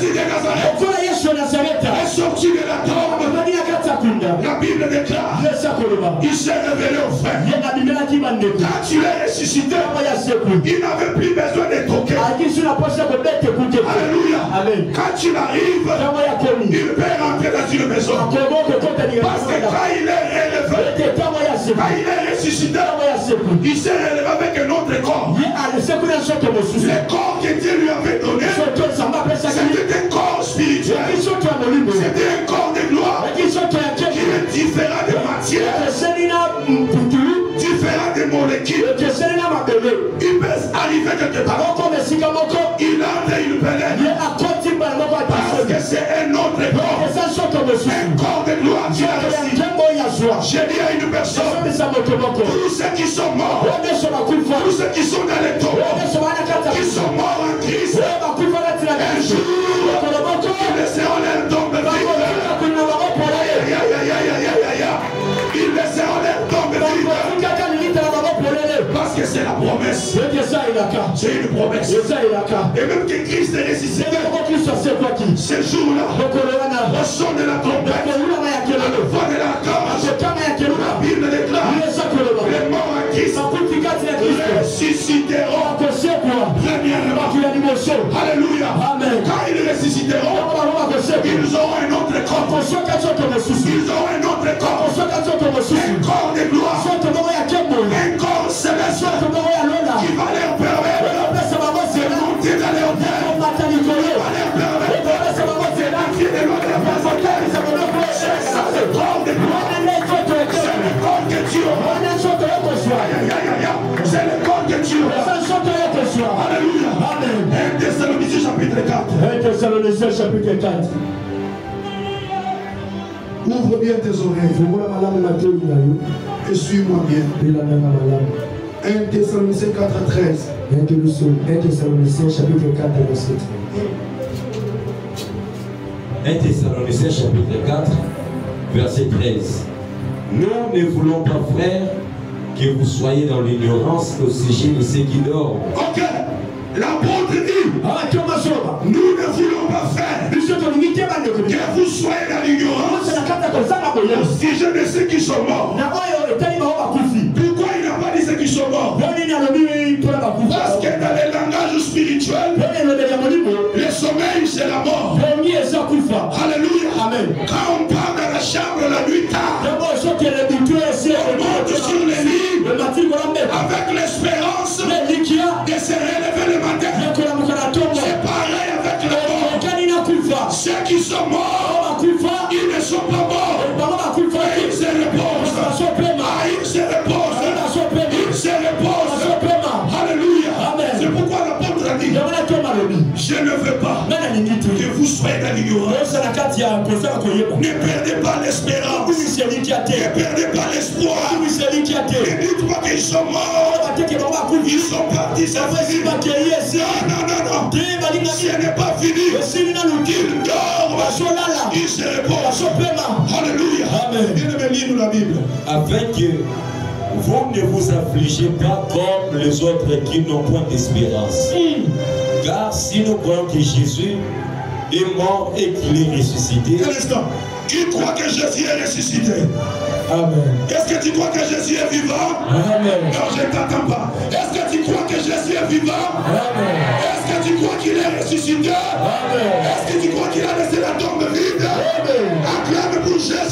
Jésus de Nazareth est sorti de la tombe. La Bible déclare, il s'est révélé aux frères. Quand il est ressuscité, il n'avait plus besoin de toquer. Alléluia. Quand il arrive, il peut rentrer dans une maison. Parce que quand il est relevé, quand il est ressuscité, il s'est relevé avec un autre corps. Le corps que Dieu lui avait donné, c'était un corps spirituel. C'était un corps de gloire qui est différent de matière, différent de molécules. Il peut arriver quelque part. Il entre et il pénètre. Parce que c'est un autre corps. Un corps de gloire. J'ai dit à une personne, tous ceux qui sont morts, tous ceux qui sont dans les tombes, qui sont morts en Christ, un jour, ils laisseront leur tombe vide. Ils laisseront leur tombe vide. Parce que c'est la promesse. C'est une promesse. Et même que Christ est ressuscité, ce jour-là, au son de la trompette, à la voix de l'archange, la Bible déclare, les morts en Christ ressusciteront premièrement. Alléluia. Quand ils ressusciteront, ils auront un autre corps. Ils auront un autre corps. Un corps de gloire. Un corps céleste qui va leur permettre de monter dans leur terre. Qui va leur permettre d'entrer de l'autre personne. C'est ça le corps de gloire. C'est le corps que Dieu a. C'est le corps que Dieu a. Alléluia. 1 Thessaloniciens chapitre 4. 1 Thessaloniciens chapitre 4. Ouvre bien tes oreilles. Et suis-moi bien. 1 Thessaloniciens 4, 13. 1 Thessaloniciens chapitre 4, verset 1 Thessaloniciens chapitre 4, verset 13. Nous ne voulons pas, frères, que vous soyez dans l'ignorance au sujet de ceux qui dorment. Ok, l'apôtre dit, nous ne voulons pas, frères, que vous soyez dans l'ignorance au sujet de ceux qui sont morts. Pourquoi il n'a pas dit ceux qui sont morts? Parce que dans les langages spirituels, le sommeil c'est la mort. Alléluia. Amen. Quand on part dans la chambre la nuit tard, on monte sur les lits avec l'espérance de se relever le matin. C'est pareil avec le mort. Ceux qui sont morts, ils ne sont pas morts. Ils se reposent. Ils se reposent. Ils se reposent. Alléluia. C'est pourquoi l'apôtre a dit, je ne veux pas que vous soyez dans l'ignorance. Ne perdez pas l'espérance. Ne perdez pas l'espoir. Ne dites pas qu'ils sont morts. Ils sont partis. Non. Ce n'est pas fini. Ils dorment. Ils se reposent. Alléluia. Amen. Lis-nous la Bible. Afin que vous ne vous affligez pas comme les autres qui n'ont point d'espérance. Car si nous croyons que Jésus est mort et qu'il est ressuscité. Un instant. Qui croit que Jésus est ressuscité? Amen. Est-ce que tu crois que Jésus est vivant? Amen. Non, je ne t'attends pas. Est-ce que tu crois que Jésus est vivant? Amen. Est-ce que tu crois qu'il est ressuscité? Amen. Est-ce que tu crois qu'il a laissé la tombe vide? Amen. Acclame pour Jésus. Acclame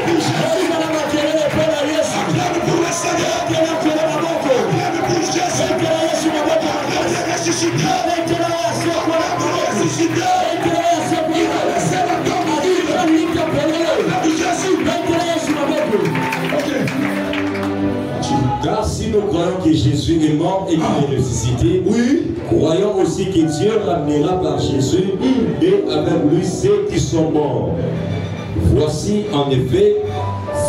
pour Jésus. Acclame pour le Seigneur. Acclame pour Jésus. Il est ressuscité. Il est ressuscité. Il a laissé la tombe vide. Car si nous croyons que Jésus est mort et qu'il est ressuscité, croyons aussi que Dieu ramènera par Jésus et avec lui ceux qui sont morts. Voici en effet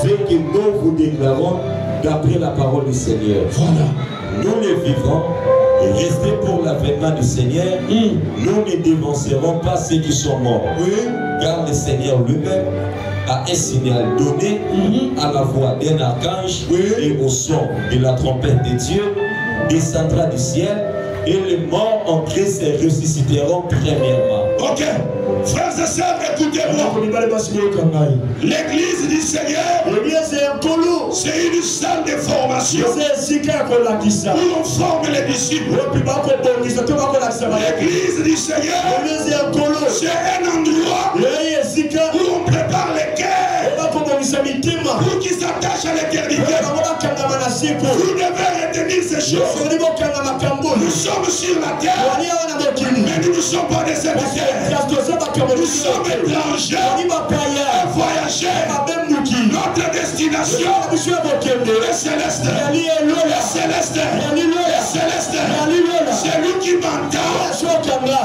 ce que nous vous déclarons d'après la parole du Seigneur. Voilà. Nous les vivants et restés pour l'avènement du Seigneur, nous ne dévancerons pas ceux qui sont morts. Car le Seigneur lui-même a un signal donné à la voix d'un archange et au son de la trompette de Dieu descendra du ciel et les morts en Christ ressusciteront premièrement. Ok. Frères et sœurs, écoutez-moi. L'église du Seigneur, c'est une salle de formation où on forme les disciples. L'église du Seigneur, c'est un endroit où on prépare les cœurs pour qu'ils s'attachent à l'éternité. Vous devez retenir ces choses. Nous sommes sur la terre, mais nous ne sommes pas de cette terre. Nous sommes étrangers, voyageurs. Notre destination est céleste. C'est lui qui m'entend.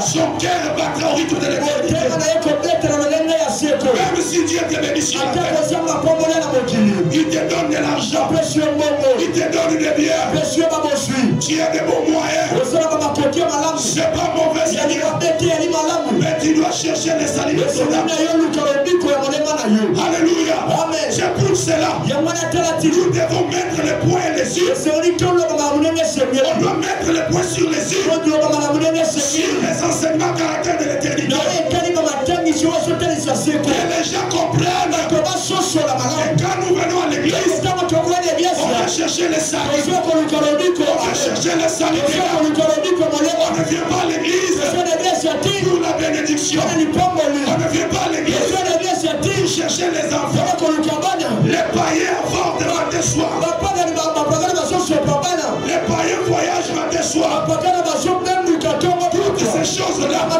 Son cœur battra au rythme de l'éternité. Même si Dieu te bénit sur la terre, il te donne de l'argent, il te donne des biens, tu as des bons moyens. C'est pas mauvais, mais tu dois chercher les saluts de son âme. Alléluia. C'est pour cela nous devons mettre les points et les yeux. On doit mettre les points sur les yeux, sur les enseignements caractères de l'éternité. Que les gens comprennent. Et quand nous venons à l'église, on va chercher les saluts. On va chercher les saluts. On ne vient pas à l'église pour la bénédiction. On ne vient pas à l'église pour chercher les enfants. Les païens vont devant tes soirs. Les païens voyagent matin soir. Toutes ces choses-là ne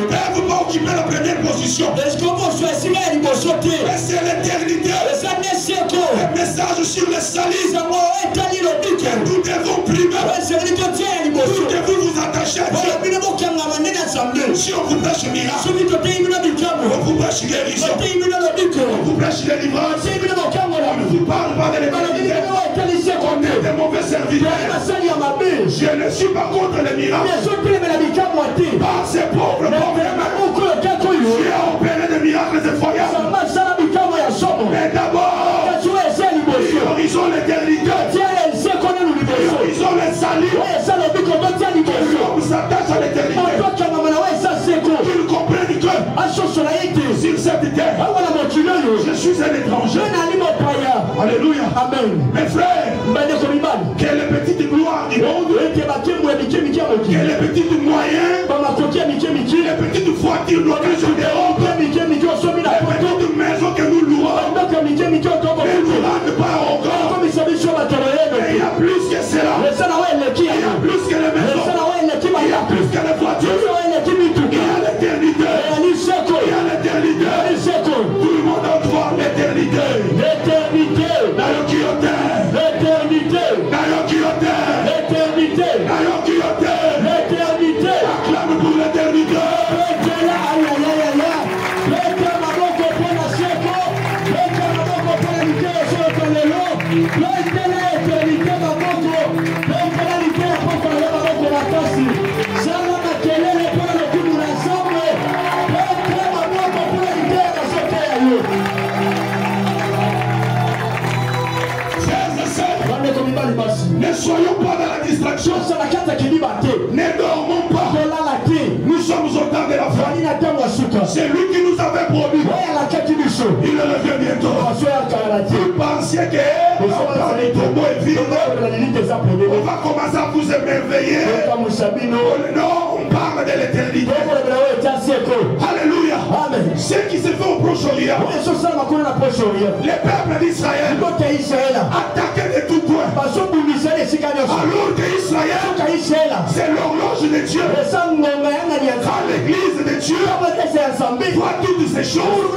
peuvent pas occuper la première position. Mais c'est l'éternité. Le message sur le salut que nous devons primer. Vous devez vous attacher à Dieu. Si on vous prêche miracle, on vous prêche guérison, on vous prêche délivrance, on ne vous parle pas de l'éternité. On est des mauvais serviteurs. Je ne suis pas contre les miracles. Par ces pauvres Dieu a opéré des miracles effroyables. Mais d'abord, priorisons l'éternité. Priorisons le salut. On s'attache à l'éternité. Qu'ils comprennent que sur cette terre, je suis un étranger. Alléluia. Amen. Mes frères, quelle est la petite gloire du monde, quelle est la petite moyen, les petites voitures que je dérobe, les petites maisons que nous louons, mais nous rendent pas au corps. Mais il y a plus que cela. Il y a plus que les maisons. Il y a plus que les voitures. Il y a l'éternité. Il y a l'éternité. Tout le monde doit voir l'éternité. L'éternité. Acclame pour l'éternité. Ne soyons pas dans la distraction. Ne dormons pas. Nous sommes au temps de la fin. C'est lui qui nous avait promis. Il revient bientôt. Vous pensiez que on va commencer à vous émerveiller. Non, on parle de l'éternité. Alléluia. Ce qui se fait au Proche-Orient, les peuples d'Israël attaquaient de tout point. Alors qu'Israël, c'est l'horloge de Dieu. Quand l'église de Dieu voit toutes ces choses,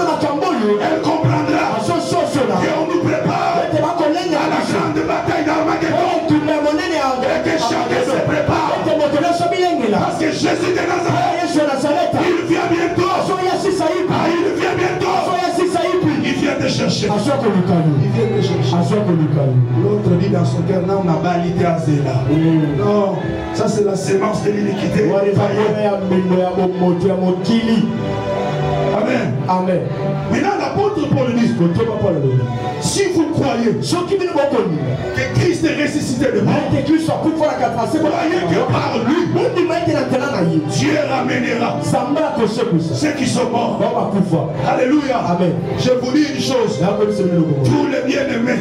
elle comprendra qu'on nous prépare à la grande bataille d'Armageddon. Et que chacun se prépare. Parce que Jésus de Nazareth, il vient bientôt. Il vient bientôt. Il vient te chercher. L'autre dit dans son cœur, non, on a balité à Zéla. Non, ça c'est la sémence de l'iniquité. Amen. Amen. Maintenant l'apôtre Paul dit, si vous croyez que Christ Christ est ressuscité de mort, croyez que par lui, Dieu ramènera ceux qui sont morts. Alléluia. Amen. Je vous dis une chose, tous les bien-aimés,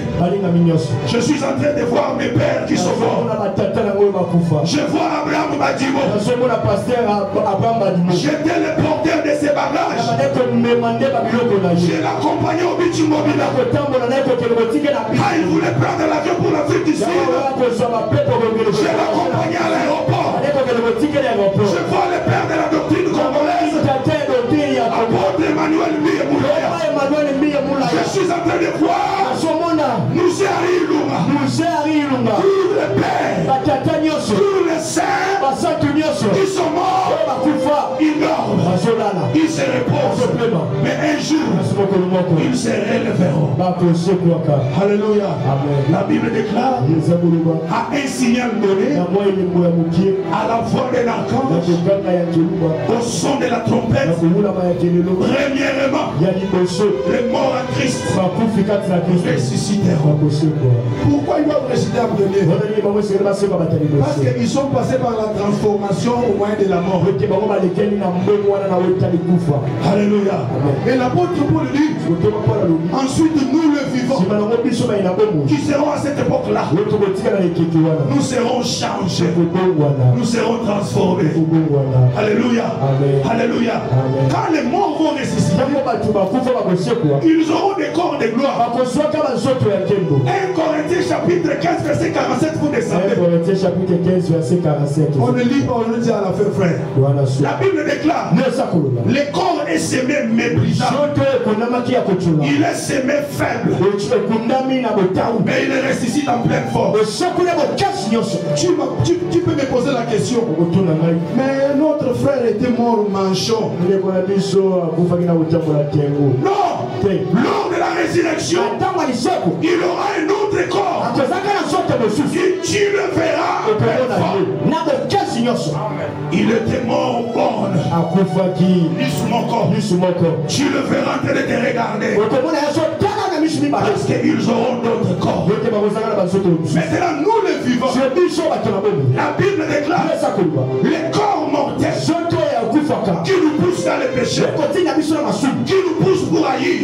je suis en train de voir mes pères qui sont morts. Je vois Abraham Badimo. J'étais le porteur de ses bagages. J'ai l'accompagné au Bitumobila. Ah, il voulait prendre l'avion pour l'Afrique du Sud. Je l'ai accompagné à l'aéroport. Je vois le père de la doctrine congolaise, apôtre Emmanuel Miyemouloya. Je suis en train de voir nous Ilunga, tous les pères, tous les saints qui sont morts, ils dorment, ils se reposent, mais un jour ils se relèveront. Alléluia. La Bible déclare à un signal donné, à la voix d'un archange, au son de la trompette, premièrement les morts à Christ ressusciteront. Pourquoi ils doivent ressusciter à premier? Parce qu'ils sont passés par la transformation au moyen de la mort. Alléluia. Et l'apôtre Paul dit, ensuite nous le vivons, qui seront à cette époque-là, nous serons changés, nous serons transformés. Alléluia. Alléluia. Quand les morts vont ressusciter, ils auront des corps de gloire. 1 Corinthiens chapitre 15 verset 47, vous descendez. 1 Corinthiens chapitre 15 verset 47. On ne lit pas, on le dit à la fin, frère. La Bible déclare, le corps est semé méprisant, il est semé faible, mais il ressuscite en pleine force. Tu peux me poser la question, mais notre frère était mort manchon. Non, lors de la résurrection, il aura un autre corps et tu le verras en pleine forme. Il était mort au borne, ni sous mon corps. Tu le verras en train de te regarder, parce qu'ils auront d'autres corps. Maintenant nous les vivons, la Bible déclare les corps mortels qui nous poussent dans les péchés, qui nous poussent pour haïr,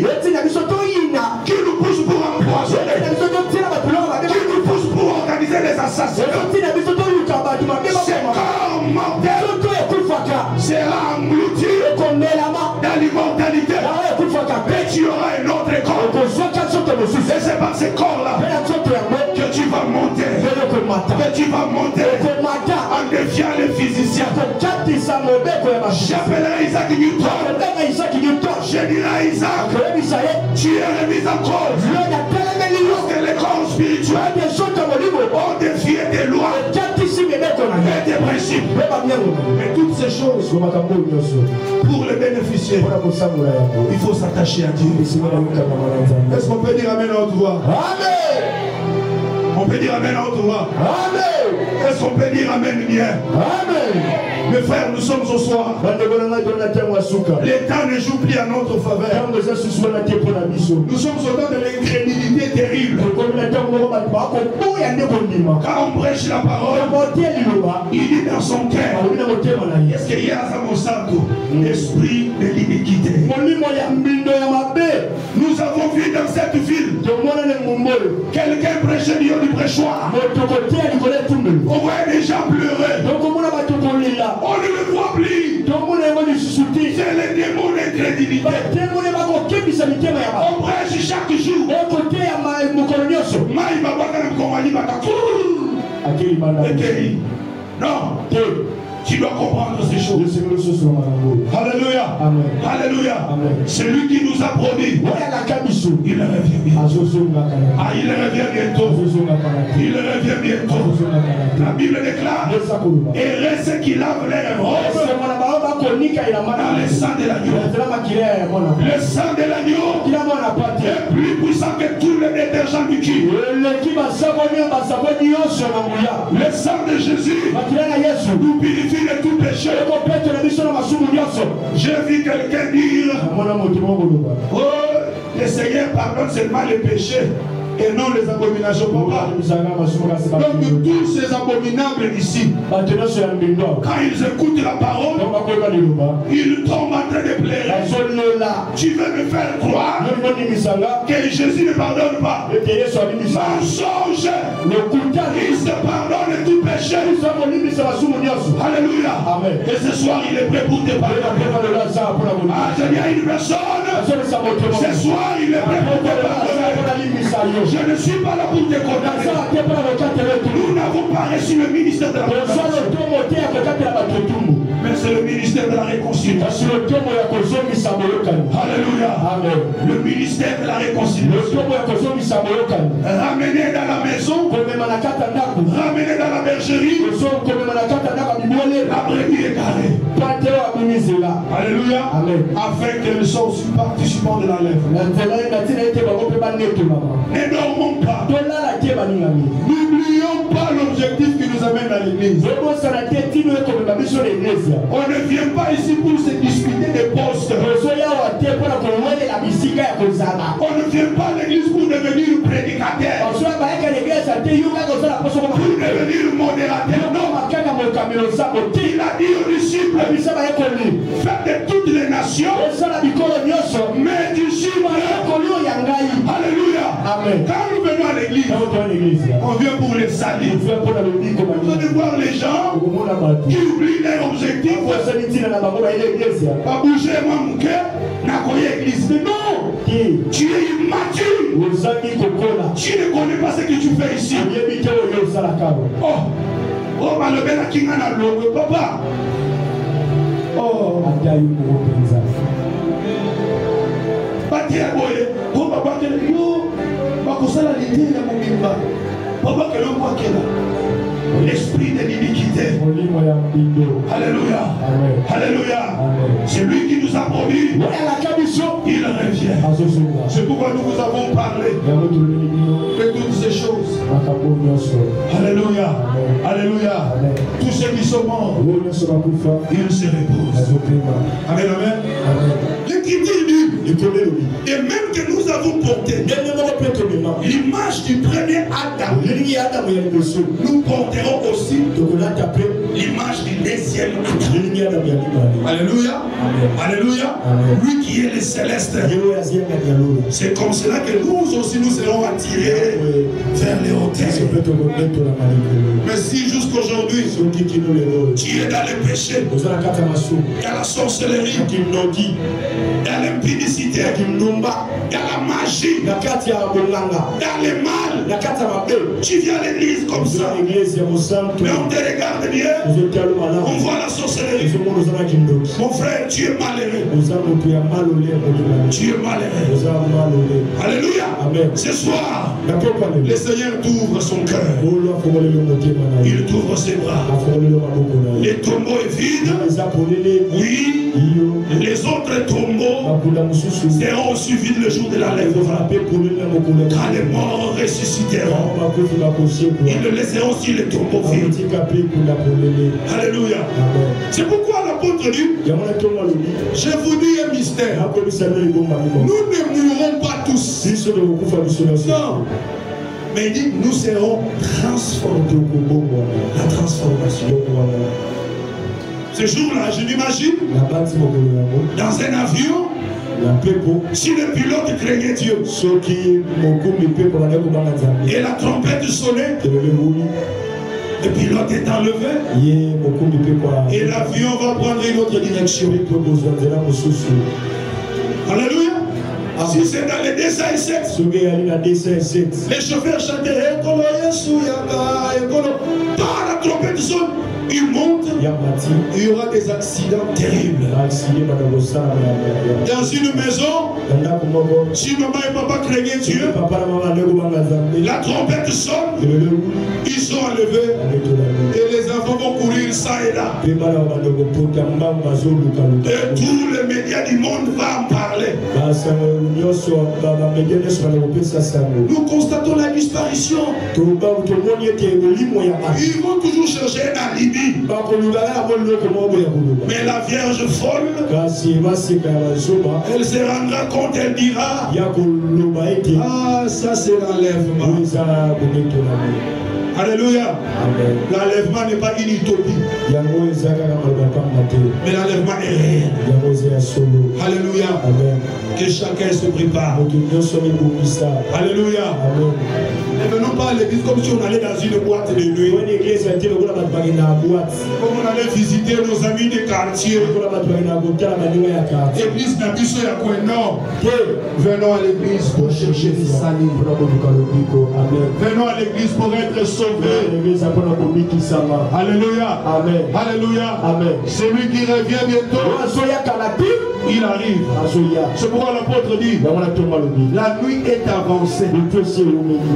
qui nous poussent pour empoisonner, qui nous poussent pour organiser des assassinats. Ces corps mortels sera englouti dans l'immortalité, et tu auras un autre corps. Et c'est par ces corps-là que tu vas monter, que tu vas monter en défiant les physiciens. J'appellerai Isaac Newton. Je dirai à Isaac, tu es remis en cause. Parce que les corps spirituels ont défié tes lois et tes principes. Mais toutes ces choses, pour les bénéficier, il faut s'attacher à Dieu. Est-ce qu'on peut dire Amen à haute voix? Amen. On peut dire Amen à haute voix. Amen. Est-ce qu'on peut dire Amen bien? Amen. Mes frères, nous sommes au soir. Les temps ne jouent plus à notre faveur. Nous sommes au temps de l'incrédulité terrible. Quand on prêche la parole, il dit dans son cœur, est-ce qu'il y a à mon santo esprit de l'iniquité? Nous avons vu dans cette ville quelqu'un prêcher du prêchoir. On voit des gens pleurer. On ne le voit plus. C'est le démon d'incrédulité. On prêche chaque jour. Non. Tu dois comprendre ces choses. Alléluia. Amen. Alléluia. Amen. Celui qui nous a promis, il revient bientôt. Ah, il revient bientôt. Il revient bientôt. La Bible déclare, et ceux qui lavent leurs robes dans le sang de l'agneau. Le sang de l'agneau est plus puissant que tous les détergents du cul. Le sang de Jésus nous purifie de tout péché. J'ai vu quelqu'un dire, oh, le Seigneur pardonne seulement les péchés et non les abominations. Papa. Donc tous ces abominables ici, quand ils écoutent la parole, ils tombent en train de pleurer. Tu veux me faire croire que Jésus ne pardonne pas. Mensonge. Il se pardonne tout péché. Alléluia. Amen. Et ce soir il est prêt pour te pardonner. Ah, il y a une personne. Ce soir il est prêt pour te pardonner. Je ne suis pas là pour te condamner. Nous n'avons pas reçu le ministère de la réconciliation. Mais c'est le ministère de la réconciliation. Alléluia. Amen. Le ministère de la réconciliation. Ramener dans la maison. Ramener dans la bergerie. La brebis égarée. Alléluia. Amen. Afin qu'elles soient aussi participants de la lèvre. Ne dormons pas. N'oublions pas l'objectif qui nous amène à l'église. On ne vient pas ici pour se disputer des postes. On ne vient pas à l'église pour devenir prédicateur. Pour devenir modérateur. Non. Il a dit aux disciples, faites de toutes les nations, mais disciples. Alléluia. Amen. Quand nous venons à l'église, on vient pour les salir. Vous allez voir les gens qui oublient leur objectif. Pas bouger mon cœur, n'a pas l'église. Non, tu es immature. Tu ne connais pas ce que tu fais ici. Oh, malheureusement, qui n'a pas le papa. Oh, l'esprit de l'iniquité. Alléluia. Alléluia. C'est lui qui nous a promis. Il revient. C'est pourquoi nous vous avons parlé de toutes ces choses. Alléluia. Alléluia. Tous ceux qui sont morts, ils se reposent. Amen. Amen. L'Écriture dit, et même que nous avons porté l'image du premier Adam, nous porterons aussi l'image du deuxième Adam. Alléluia. Alléluia. Lui qui est le céleste. C'est comme cela que nous aussi nous serons attirés vers les hauteurs. Mais si jusqu'aujourd'hui tu es dans le péché, dans la sorcellerie, dans l'impudicité, dans la magie, dans le mal, tu viens à l'église comme ça, mais on te regarde bien, on voit la sorcellerie. Mon frère, tu es malheureux. Tu es malheureux. Alléluia. Amen. Ce soir, le Seigneur t'ouvre son cœur. Il t'ouvre ses bras. Les tombeaux est vide. Oui. Les autres tombeaux seront aussi vides le jour de la lèvre. Quand les morts ressusciteront, ils ne laisseront aussi les tombeaux vides. Alléluia. C'est pourquoi l'apôtre dit, je vous dis un mystère. Nous ne mourrons pas tous. Non. Mais il dit, nous serons transformés. La transformation. Ce jour-là, je m'imagine, dans un avion, si le pilote craignait Dieu, et la trompette sonnait, le pilote est enlevé, et l'avion va prendre une autre direction. Alléluia. Si c'est dans les dessin et sexe, les chauffeurs chantaient, quand la trompette sonne, ils montent, il y aura des accidents terribles. Dans une maison, si maman et papa craignaient Dieu, la trompette sonne, ils sont enlevés, et les enfants vont courir ça et là. Et tous les médias du monde vont en parler. Nous constatons la disparition. Ils vont toujours chercher un alibi. Mais la Vierge folle, elle se rendra compte, elle dira: ah, ça c'est l'enlèvement. Alléluia. L'enlèvement n'est pas une utopie. Mais l'enlèvement est réel. Alléluia. Amen. Que chacun se prépare. Alléluia. Ne venons pas à l'église comme si on allait dans une boîte de nuit. Comme on allait visiter nos amis de quartier. L'église d'Abisso et à non. Venons à l'église pour chercher des salis. Venons à l'église pour être sauvés. Alléluia. Amen. Alléluia. Amen. Celui qui revient bientôt, il arrive. C'est pourquoi l'apôtre dit: la nuit est avancée.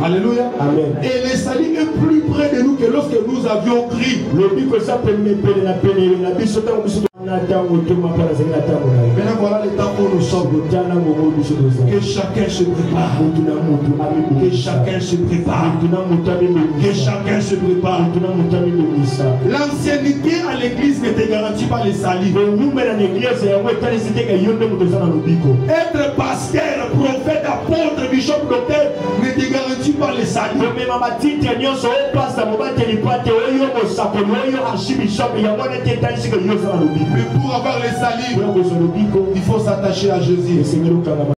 Alléluia. Amen. Et le salut est plus près de nous que lorsque nous avions crié. Maintenant voilà le temps où nous sommes. Que chacun se prépare. Que chacun se prépare. Que chacun se prépare. L'ancienneté à l'église ne te garantit pas le salut. Être pasteur, prophète, apôtre, bishop, docteur ne te garantit pas le salut. Mais pour avoir le salut, il faut s'attacher à Jésus.